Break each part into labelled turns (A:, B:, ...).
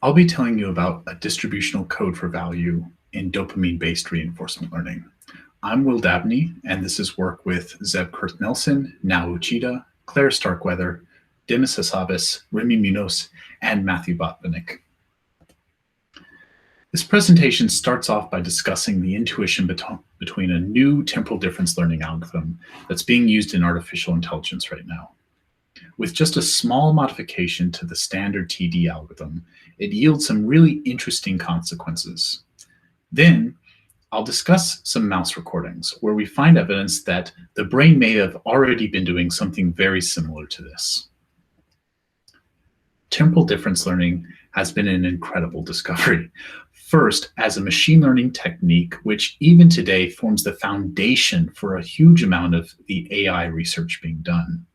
A: I'll be telling you about a distributional code for value in dopamine-based reinforcement learning. I'm Will Dabney, and this is work with Zeb Kurth-Nelson, Nao Uchida, Claire Starkweather, Dimas Hassabis, Remy Munoz, and Matthew Botvinnik. This presentation starts off by discussing the intuition between a new temporal difference learning algorithm that's being used in artificial intelligence right now. With just a small modification to the standard TD algorithm, it yields some really interesting consequences. Then, I'll discuss some mouse recordings where we find evidence that the brain may have already been doing something very similar to this. Temporal difference learning has been an incredible discovery. First, as a machine learning technique, which even today forms the foundation for a huge amount of the AI research being done.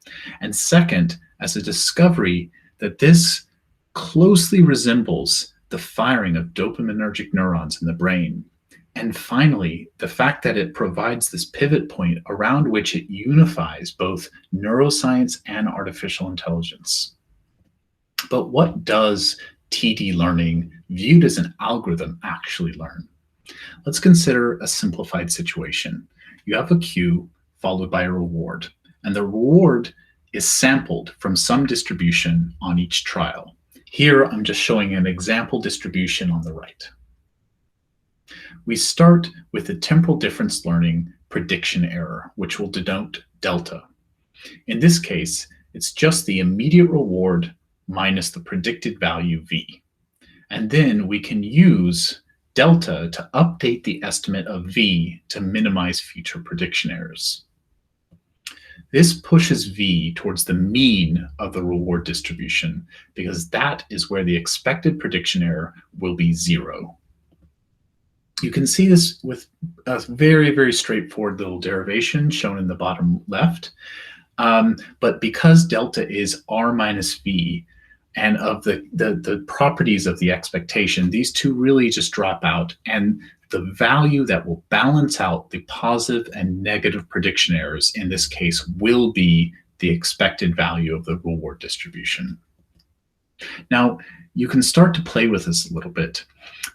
A: And second, as a discovery that this closely resembles the firing of dopaminergic neurons in the brain. And finally, the fact that it provides this pivot point around which it unifies both neuroscience and artificial intelligence. But what does TD learning, viewed as an algorithm, actually learn? Let's consider a simplified situation. You have a cue followed by a reward, and the reward is sampled from some distribution on each trial. Here, I'm just showing an example distribution on the right. We start with the temporal difference learning prediction error, which will denote delta. In this case, it's just the immediate reward minus the predicted value v. And then we can use delta to update the estimate of v to minimize future prediction errors. This pushes v towards the mean of the reward distribution because that is where the expected prediction error will be 0. You can see this with a very, very straightforward little derivation shown in the bottom left. But because delta is r minus v, and of the properties of the expectation, these two really just drop out. And the value that will balance out the positive and negative prediction errors in this case will be the expected value of the reward distribution. Now, you can start to play with this a little bit.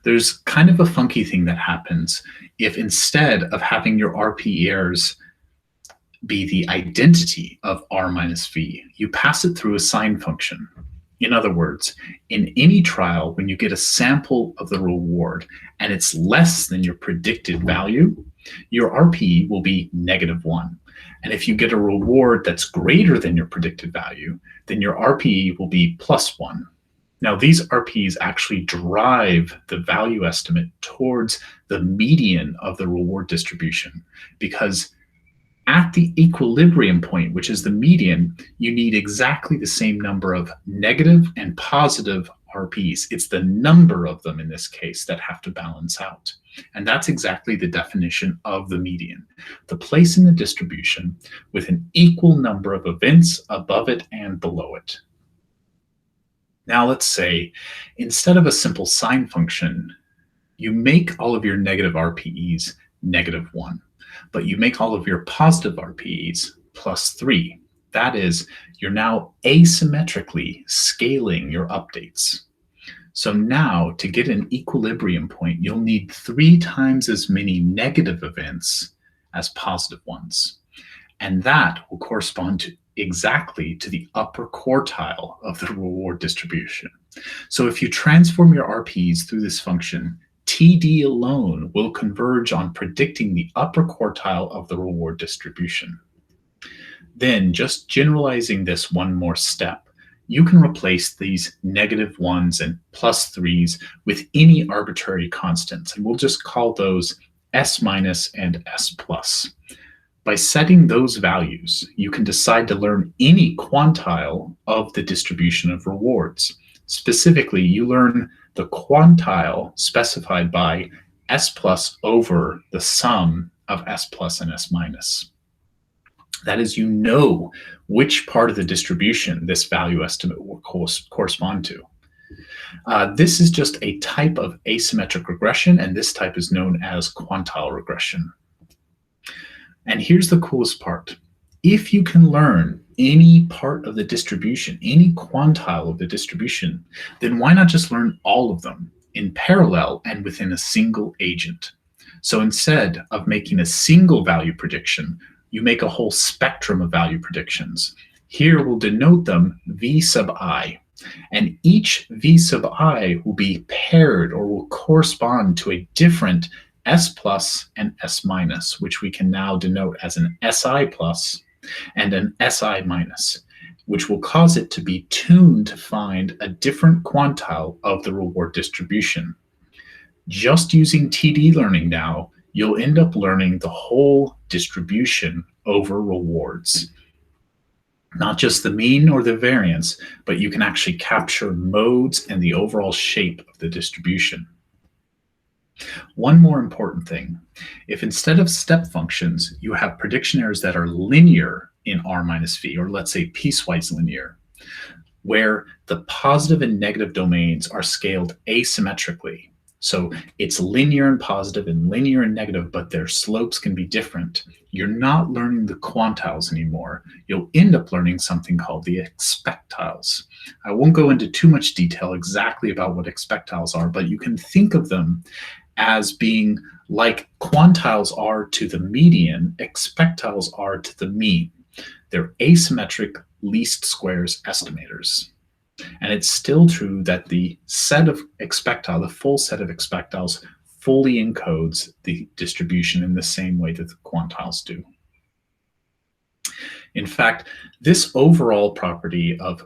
A: There's kind of a funky thing that happens if instead of having your RP errors be the identity of r minus v, you pass it through a sign function. In other words, in any trial, when you get a sample of the reward and it's less than your predicted value, your RPE will be -1. And if you get a reward that's greater than your predicted value, then your RPE will be +1. Now, these RPEs actually drive the value estimate towards the median of the reward distribution because at the equilibrium point, which is the median, you need exactly the same number of negative and positive RPs. It's the number of them in this case that have to balance out. And that's exactly the definition of the median, the place in the distribution with an equal number of events above it and below it. Now let's say, instead of a simple sign function, you make all of your negative RPEs -1. But you make all of your positive RPEs +3. That is, you're now asymmetrically scaling your updates. So now, to get an equilibrium point, you'll need 3 times as many negative events as positive ones. And that will correspond to exactly to the upper quartile of the reward distribution. So if you transform your RPEs through this function, TD alone will converge on predicting the upper quartile of the reward distribution. Then, just generalizing this one more step, you can replace these -1s and +3s with any arbitrary constants, and we'll just call those S- and S+. By setting those values, you can decide to learn any quantile of the distribution of rewards. Specifically, you learn the quantile specified by S+ over the sum of S+ and S-. That is, you know which part of the distribution this value estimate will correspond to. This is just a type of asymmetric regression, and this type is known as quantile regression. And here's the coolest part. If you can learn any part of the distribution, any quantile of the distribution, then why not just learn all of them in parallel and within a single agent? So instead of making a single value prediction, you make a whole spectrum of value predictions. Here we'll denote them V sub I, and each V sub I will be paired or will correspond to a different S plus and S minus, which we can now denote as an SI plus and an SI minus, which will cause it to be tuned to find a different quantile of the reward distribution. Just using TD learning now, you'll end up learning the whole distribution over rewards. Not just the mean or the variance, but you can actually capture modes and the overall shape of the distribution. One more important thing, if instead of step functions, you have prediction errors that are linear in R minus V, or let's say piecewise linear, where the positive and negative domains are scaled asymmetrically. So it's linear and positive and linear and negative, but their slopes can be different. You're not learning the quantiles anymore. You'll end up learning something called the expectiles. I won't go into too much detail exactly about what expectiles are, but you can think of them as being like quantiles are to the median, expectiles are to the mean. They're asymmetric least squares estimators. And it's still true that the set of expectile, the full set of expectiles, fully encodes the distribution in the same way that the quantiles do. In fact, this overall property of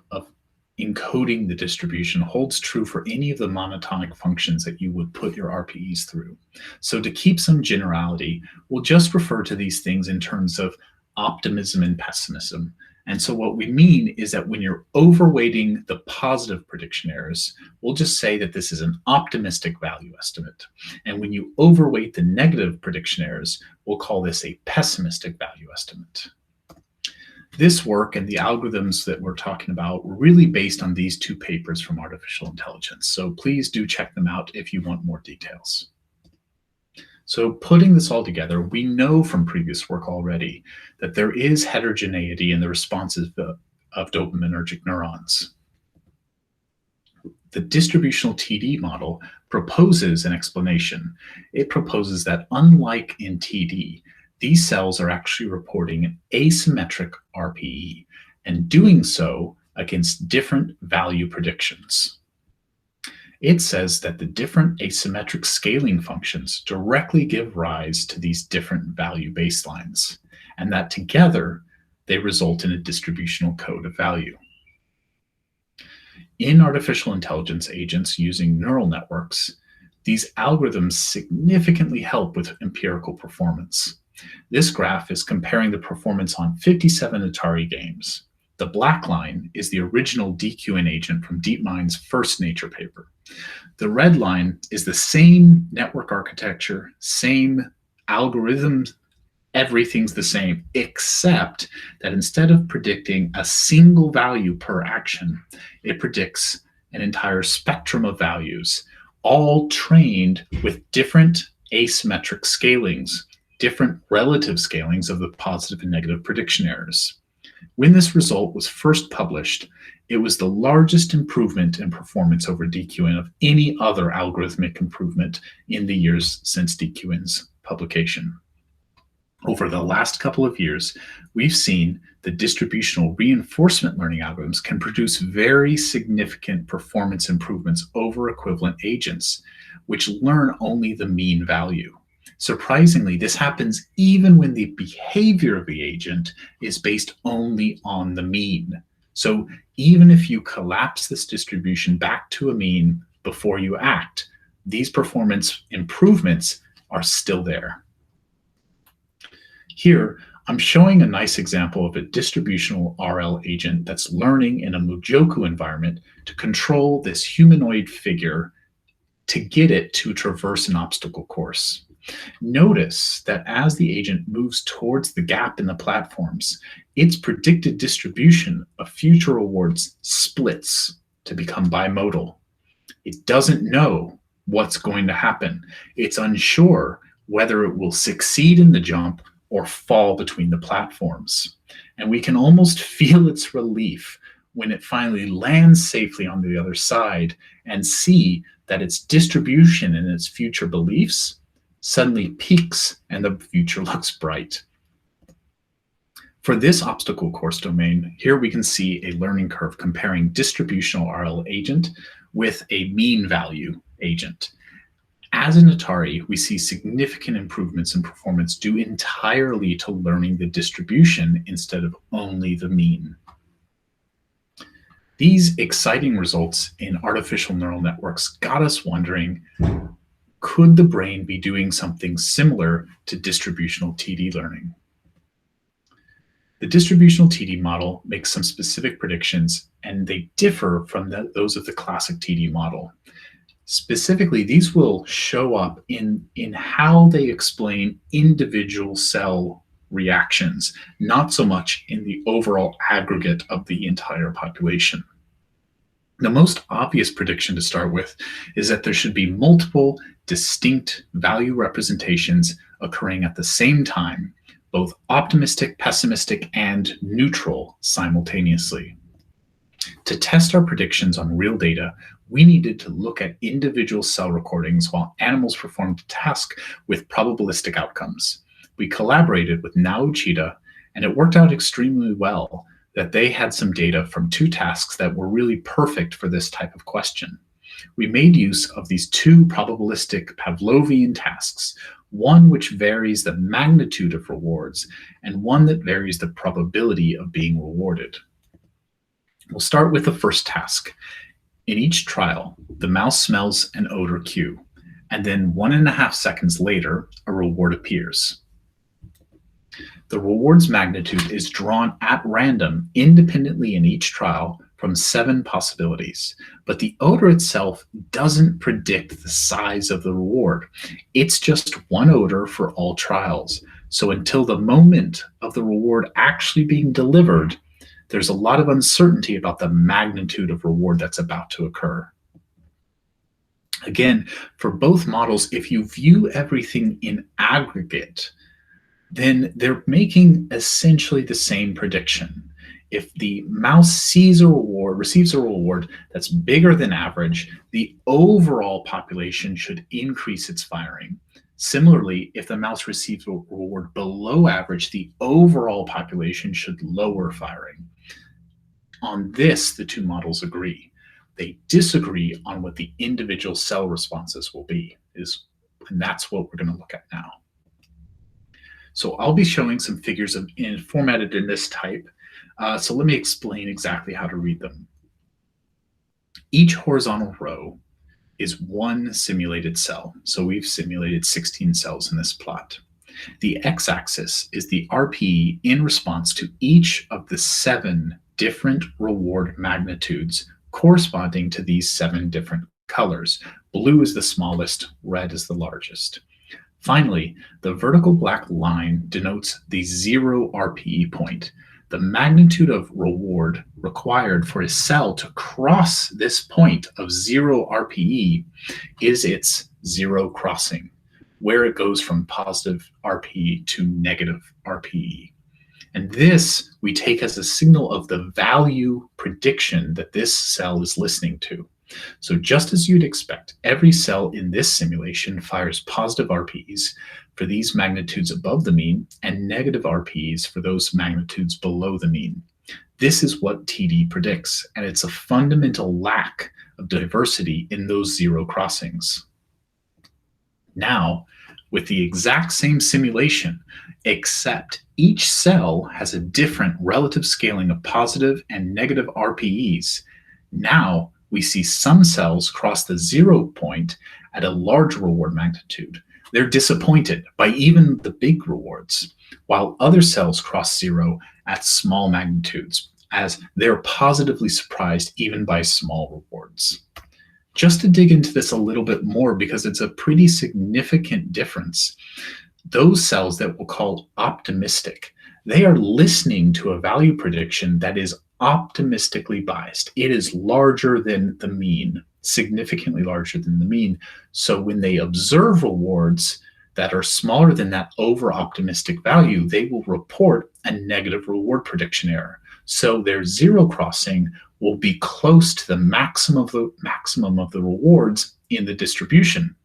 A: encoding the distribution holds true for any of the monotonic functions that you would put your RPEs through. So to keep some generality, we'll just refer to these things in terms of optimism and pessimism. And so what we mean is that when you're overweighting the positive prediction errors, we'll just say that this is an optimistic value estimate. And when you overweight the negative prediction errors, we'll call this a pessimistic value estimate. This work and the algorithms that we're talking about were really based on these two papers from artificial intelligence. So please do check them out if you want more details. So putting this all together, we know from previous work already that there is heterogeneity in the responses of dopaminergic neurons. The distributional TD model proposes an explanation. It proposes that unlike in TD, these cells are actually reporting an asymmetric RPE and doing so against different value predictions. It says that the different asymmetric scaling functions directly give rise to these different value baselines, and that together they result in a distributional code of value. In artificial intelligence agents using neural networks, these algorithms significantly help with empirical performance. This graph is comparing the performance on 57 Atari games. The black line is the original DQN agent from DeepMind's first Nature paper. The red line is the same network architecture, same algorithms, everything's the same, except that instead of predicting a single value per action, it predicts an entire spectrum of values, all trained with different asymmetric scalings, different relative scalings of the positive and negative prediction errors. When this result was first published, it was the largest improvement in performance over DQN of any other algorithmic improvement in the years since DQN's publication. Over the last couple of years, we've seen the distributional reinforcement learning algorithms can produce very significant performance improvements over equivalent agents, which learn only the mean value. Surprisingly, this happens even when the behavior of the agent is based only on the mean. So even if you collapse this distribution back to a mean before you act, these performance improvements are still there. Here, I'm showing a nice example of a distributional RL agent that's learning in a Mujoku environment to control this humanoid figure to get it to traverse an obstacle course. Notice that as the agent moves towards the gap in the platforms, its predicted distribution of future rewards splits to become bimodal. It doesn't know what's going to happen. It's unsure whether it will succeed in the jump or fall between the platforms. And we can almost feel its relief when it finally lands safely on the other side and see that its distribution and its future beliefs suddenly peaks and the future looks bright. For this obstacle course domain, here we can see a learning curve comparing distributional RL agent with a mean value agent. As in Atari, we see significant improvements in performance due entirely to learning the distribution instead of only the mean. These exciting results in artificial neural networks got us wondering, could the brain be doing something similar to distributional TD learning? The distributional TD model makes some specific predictions, and they differ from those of the classic TD model. Specifically, these will show up in how they explain individual cell reactions, not so much in the overall aggregate of the entire population. The most obvious prediction to start with is that there should be multiple distinct value representations occurring at the same time, both optimistic, pessimistic, and neutral simultaneously. To test our predictions on real data, we needed to look at individual cell recordings while animals performed a task with probabilistic outcomes. We collaborated with Nao Uchida, and it worked out extremely well that they had some data from 2 tasks that were really perfect for this type of question. We made use of these 2 probabilistic Pavlovian tasks, one which varies the magnitude of rewards and one that varies the probability of being rewarded. We'll start with the first task. In each trial, the mouse smells an odor cue, and then 1.5 seconds later, a reward appears. The reward's magnitude is drawn at random independently in each trial from 7 possibilities, but the odor itself doesn't predict the size of the reward. It's just one odor for all trials. So until the moment of the reward actually being delivered, there's a lot of uncertainty about the magnitude of reward that's about to occur. Again, for both models, if you view everything in aggregate, then they're making essentially the same prediction. If the mouse receives a reward that's bigger than average, the overall population should increase its firing. Similarly, if the mouse receives a reward below average, the overall population should lower firing. On this, the 2 models agree. They disagree on what the individual cell responses will be, and that's what we're going to look at now. So I'll be showing some figures formatted in this type. So let me explain exactly how to read them. Each horizontal row is one simulated cell. So we've simulated 16 cells in this plot. The x-axis is the RPE in response to each of the 7 different reward magnitudes corresponding to these 7 different colors. Blue is the smallest, red is the largest. Finally, the vertical black line denotes the 0 RPE point. The magnitude of reward required for a cell to cross this point of 0 RPE is its 0 crossing, where it goes from positive RPE to negative RPE. And this we take as a signal of the value prediction that this cell is listening to. So just as you'd expect, every cell in this simulation fires positive RPEs for these magnitudes above the mean and negative RPEs for those magnitudes below the mean. This is what TD predicts, and it's a fundamental lack of diversity in those 0 crossings. Now, with the exact same simulation, except each cell has a different relative scaling of positive and negative RPEs, now we see some cells cross the 0 point at a large reward magnitude. They're disappointed by even the big rewards, while other cells cross 0 at small magnitudes, as they're positively surprised even by small rewards. Just to dig into this a little bit more, because it's a pretty significant difference, those cells that we'll call optimistic, they are listening to a value prediction that is optimistically biased. It is larger than the mean, significantly larger than the mean. So when they observe rewards, that are smaller than that over-optimistic value, they will report a negative reward prediction error. So their zero crossing will be close to the maximum of the rewards in the distribution.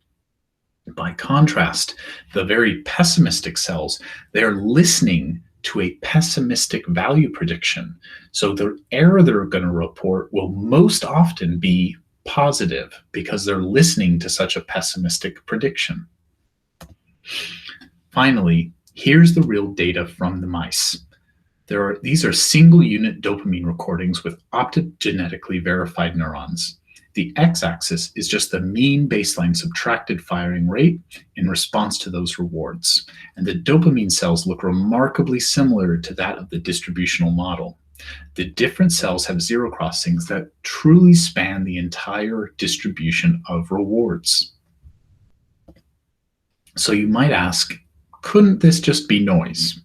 A: By contrast, the very pessimistic cells, they're listening to a pessimistic value prediction. So the error they're going to report will most often be positive because they're listening to such a pessimistic prediction. Finally, here's the real data from the mice. These are single unit dopamine recordings with optogenetically verified neurons. The x-axis is just the mean baseline subtracted firing rate in response to those rewards. And the dopamine cells look remarkably similar to that of the distributional model. The different cells have zero crossings that truly span the entire distribution of rewards. So you might ask, couldn't this just be noise?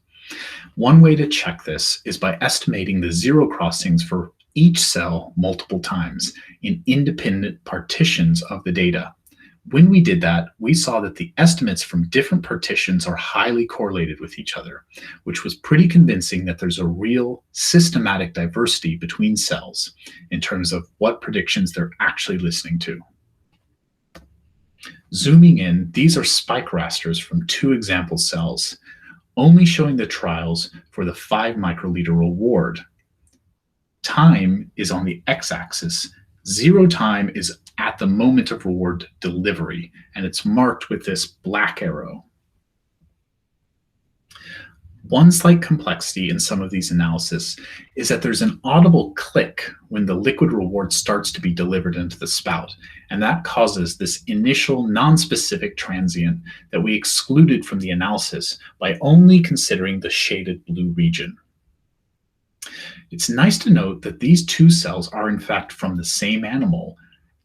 A: One way to check this is by estimating the zero crossings for each cell multiple times in independent partitions of the data. When we did that, we saw that the estimates from different partitions are highly correlated with each other, which was pretty convincing that there's a real systematic diversity between cells in terms of what predictions they're actually listening to. Zooming in, these are spike rasters from 2 example cells, only showing the trials for the 5 microliter reward. Time is on the x-axis. Zero time is at the moment of reward delivery, and it's marked with this black arrow. One slight complexity in some of these analyses is that there's an audible click when the liquid reward starts to be delivered into the spout, and that causes this initial non-specific transient that we excluded from the analysis by only considering the shaded blue region. It's nice to note that these 2 cells are in fact from the same animal.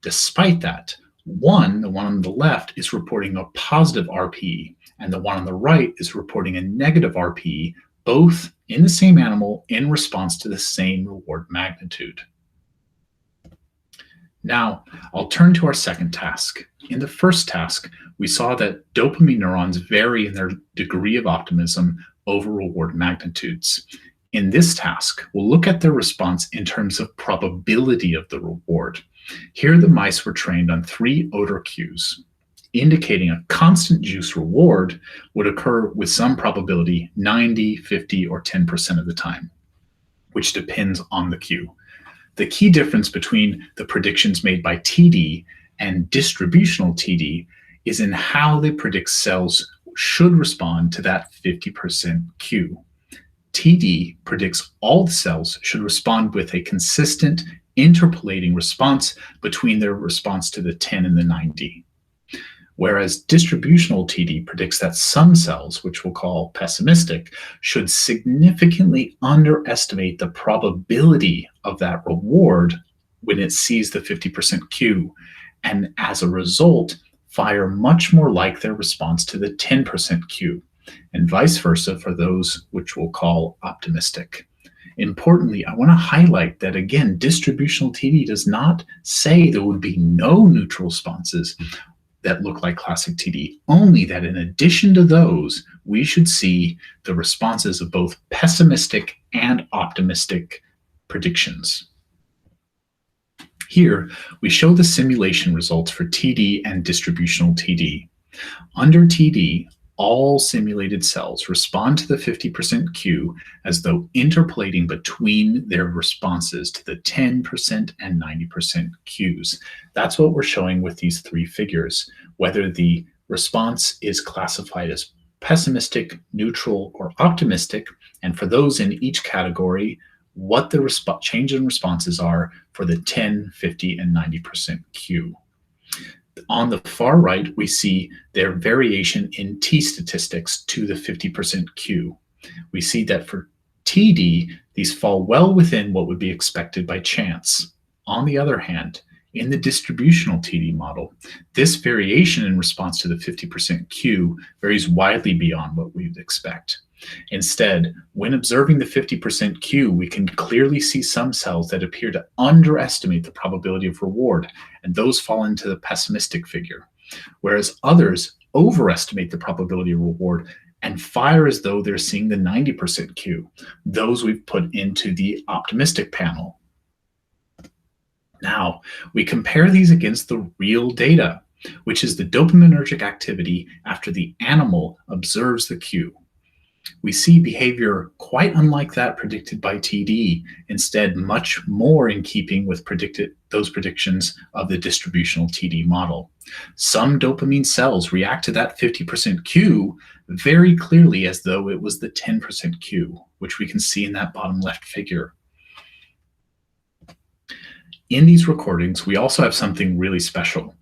A: Despite that, the one on the left is reporting a positive RPE, and the one on the right is reporting a negative RPE, both in the same animal in response to the same reward magnitude. Now, I'll turn to our second task. In the first task, we saw that dopamine neurons vary in their degree of optimism over reward magnitudes. In this task, we'll look at their response in terms of probability of the reward. Here, the mice were trained on 3 odor cues, indicating a constant juice reward would occur with some probability 90, 50, or 10% of the time, which depends on the cue. The key difference between the predictions made by TD and distributional TD is in how they predict cells should respond to that 50% cue. TD predicts all the cells should respond with a consistent interpolating response between their response to the 10 and the 90. Whereas distributional TD predicts that some cells, which we'll call pessimistic, should significantly underestimate the probability of that reward when it sees the 50% cue, and as a result, fire much more like their response to the 10% cue, and vice versa for those which we'll call optimistic. Importantly, I want to highlight that, again, distributional TD does not say there would be no neutral responses that look like classic TD, only that in addition to those, we should see the responses of both pessimistic and optimistic predictions. Here, we show the simulation results for TD and distributional TD. Under TD, all simulated cells respond to the 50% cue as though interpolating between their responses to the 10% and 90% cues. That's what we're showing with these 3 figures, whether the response is classified as pessimistic, neutral, or optimistic, and for those in each category, what the change in responses are for the 10, 50, and 90% cue. On the far right, we see their variation in T statistics to the 50% cue. We see that for TD, these fall well within what would be expected by chance. On the other hand, in the distributional TD model, this variation in response to the 50% cue varies widely beyond what we'd expect. Instead, when observing the 50% cue, we can clearly see some cells that appear to underestimate the probability of reward, and those fall into the pessimistic figure, whereas others overestimate the probability of reward and fire as though they're seeing the 90% cue. Those we've put into the optimistic panel. Now, we compare these against the real data, which is the dopaminergic activity after the animal observes the cue. We see behavior quite unlike that predicted by TD, instead much more in keeping with those predictions of the distributional TD model. Some dopamine cells react to that 50% cue very clearly as though it was the 10% cue, which we can see in that bottom left figure. In these recordings, we also have something really special.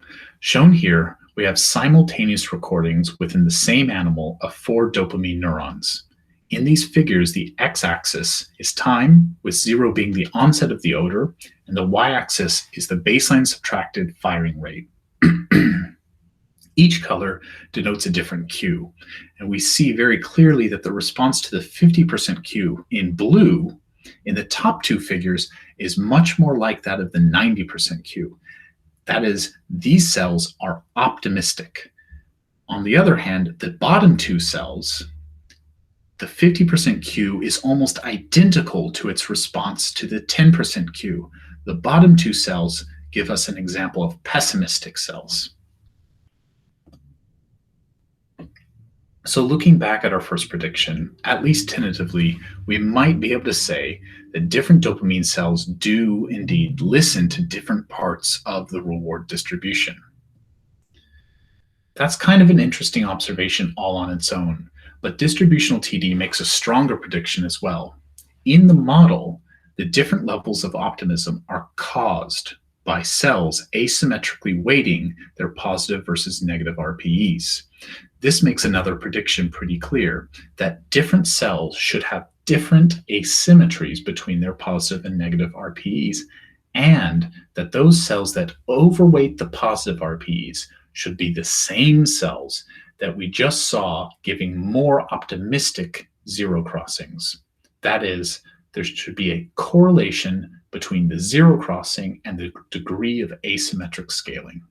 A: Shown here, we have simultaneous recordings within the same animal of 4 dopamine neurons. In these figures, the x-axis is time, with 0 being the onset of the odor, and the y-axis is the baseline subtracted firing rate. Each color denotes a different cue, and we see very clearly that the response to the 50% cue in blue in the top 2 figures is much more like that of the 90% cue. That is, these cells are optimistic. On the other hand, the bottom 2 cells, the 50% cue is almost identical to its response to the 10% cue. The bottom 2 cells give us an example of pessimistic cells. So looking back at our first prediction, at least tentatively, we might be able to say that different dopamine cells do indeed listen to different parts of the reward distribution. That's kind of an interesting observation all on its own, but distributional TD makes a stronger prediction as well. In the model, the different levels of optimism are caused by cells asymmetrically weighting their positive versus negative RPEs. This makes another prediction pretty clear, that different cells should have different asymmetries between their positive and negative RPEs, and that those cells that overweight the positive RPEs should be the same cells that we just saw giving more optimistic zero crossings. That is, there should be a correlation between the zero crossing and the degree of asymmetric scaling.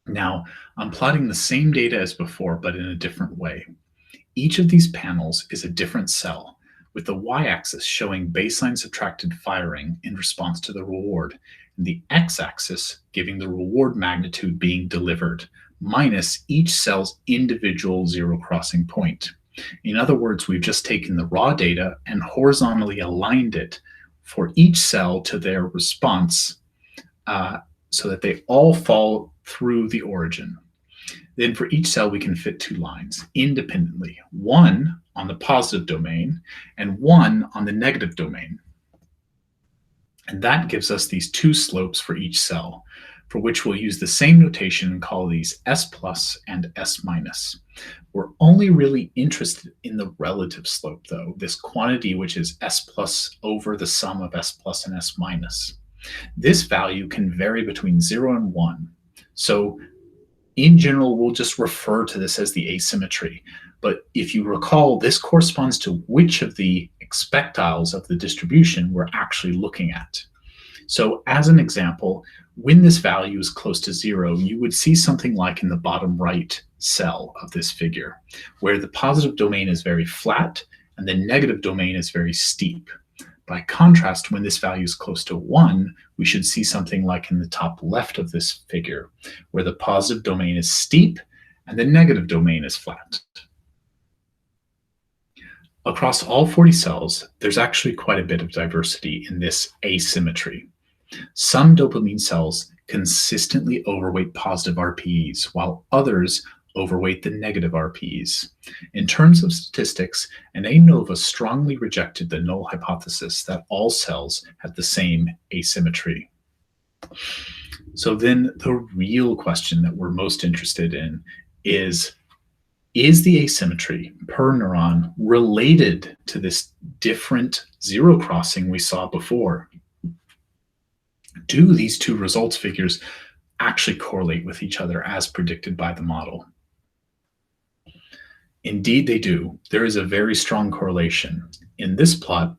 A: Now, I'm plotting the same data as before, but in a different way. Each of these panels is a different cell, with the y-axis showing baseline subtracted firing in response to the reward, and the x-axis giving the reward magnitude being delivered, minus each cell's individual zero crossing point. In other words, we've just taken the raw data and horizontally aligned it for each cell to their response so that they all fall through the origin. Then for each cell, we can fit 2 lines independently, one on the positive domain and one on the negative domain. And that gives us these 2 slopes for each cell, for which we'll use the same notation and call these S plus and S minus. We're only really interested in the relative slope, though, this quantity which is S plus over the sum of S plus and S minus. This value can vary between 0 and 1. So in general, we'll just refer to this as the asymmetry. But if you recall, this corresponds to which of the expectiles of the distribution we're actually looking at. So as an example, when this value is close to 0, you would see something like in the bottom right cell of this figure, where the positive domain is very flat and the negative domain is very steep. By contrast, when this value is close to 1, we should see something like in the top left of this figure, where the positive domain is steep and the negative domain is flat. Across all 40 cells, there's actually quite a bit of diversity in this asymmetry. Some dopamine cells consistently overweight positive RPEs, while others overweight the negative RPEs. In terms of statistics, an ANOVA strongly rejected the null hypothesis that all cells had the same asymmetry. So then the real question that we're most interested in is the asymmetry per neuron related to this different zero crossing we saw before? Do these 2 results figures actually correlate with each other as predicted by the model? Indeed, they do. There is a very strong correlation. In this plot,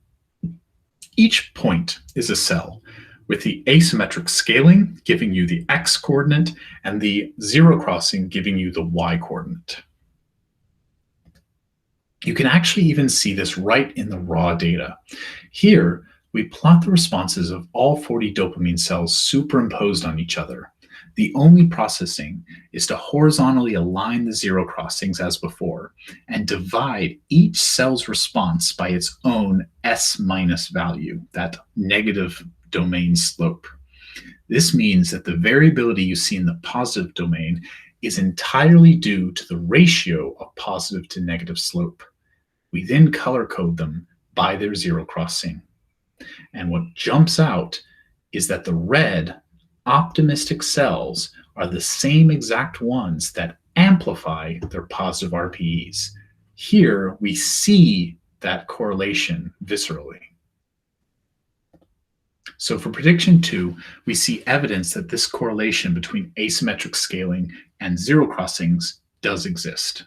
A: each point is a cell with the asymmetric scaling giving you the x coordinate and the zero crossing giving you the y coordinate. You can actually even see this right in the raw data. Here, we plot the responses of all 40 dopamine cells superimposed on each other. The only processing is to horizontally align the zero crossings as before and divide each cell's response by its own S- value, that negative domain slope. This means that the variability you see in the positive domain is entirely due to the ratio of positive to negative slope. We then color code them by their zero crossing. And what jumps out is that the red optimistic cells are the same exact ones that amplify their positive RPEs. Here we see that correlation viscerally. So for prediction 2, we see evidence that this correlation between asymmetric scaling and zero crossings does exist.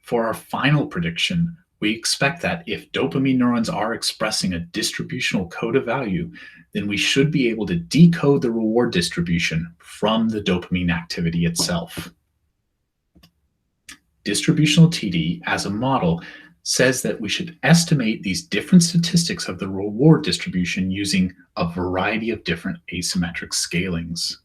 A: For our final prediction, we expect that if dopamine neurons are expressing a distributional code of value, then we should be able to decode the reward distribution from the dopamine activity itself. Distributional TD, as a model, says that we should estimate these different statistics of the reward distribution using a variety of different asymmetric scalings.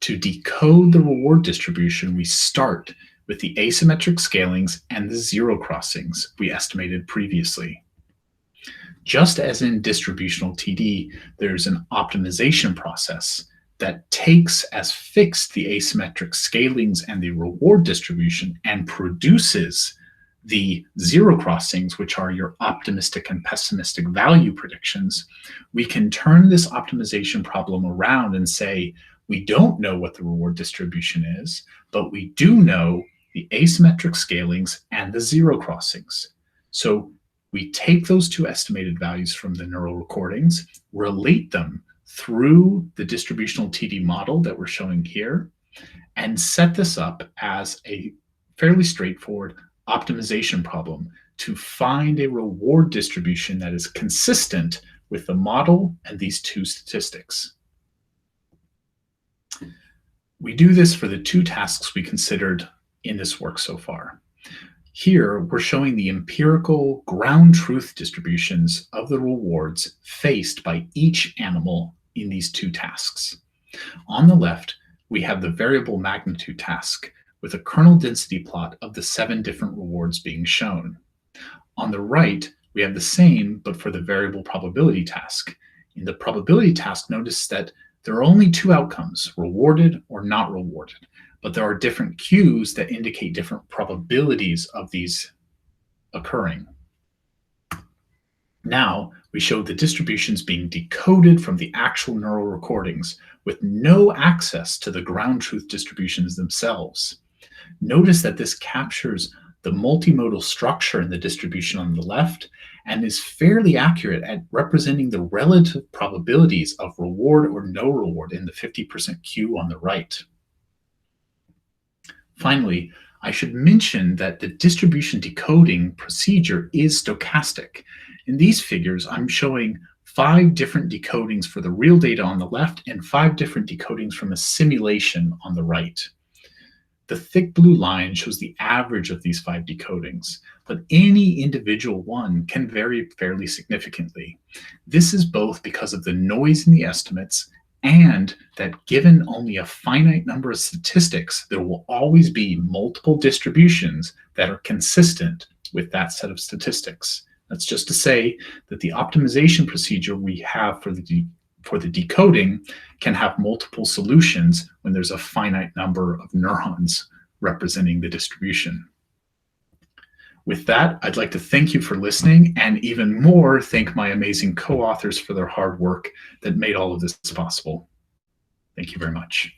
A: To decode the reward distribution, we start with the asymmetric scalings and the zero crossings we estimated previously. Just as in distributional TD, there's an optimization process that takes as fixed the asymmetric scalings and the reward distribution and produces the zero crossings, which are your optimistic and pessimistic value predictions. We can turn this optimization problem around and say, we don't know what the reward distribution is, but we do know the asymmetric scalings and the zero crossings. So we take those two estimated values from the neural recordings, relate them through the distributional TD model that we're showing here, and set this up as a fairly straightforward optimization problem to find a reward distribution that is consistent with the model and these two statistics. We do this for the two tasks we considered in this work so far. Here, we're showing the empirical ground truth distributions of the rewards faced by each animal in these two tasks. On the left, we have the variable magnitude task with a kernel density plot of the 7 different rewards being shown. On the right, we have the same, but for the variable probability task. In the probability task, notice that there are only 2 outcomes, rewarded or not rewarded, but there are different cues that indicate different probabilities of these occurring. Now, we show the distributions being decoded from the actual neural recordings with no access to the ground truth distributions themselves. Notice that this captures the multimodal structure in the distribution on the left and is fairly accurate at representing the relative probabilities of reward or no reward in the 50% Q on the right. Finally, I should mention that the distribution decoding procedure is stochastic. In these figures, I'm showing 5 different decodings for the real data on the left and 5 different decodings from a simulation on the right. The thick blue line shows the average of these 5 decodings, but any individual one can vary fairly significantly. This is both because of the noise in the estimates and that given only a finite number of statistics, there will always be multiple distributions that are consistent with that set of statistics. That's just to say that the optimization procedure we have for the decoding can have multiple solutions when there's a finite number of neurons representing the distribution. With that, I'd like to thank you for listening, and even more, thank my amazing co-authors for their hard work that made all of this possible. Thank you very much.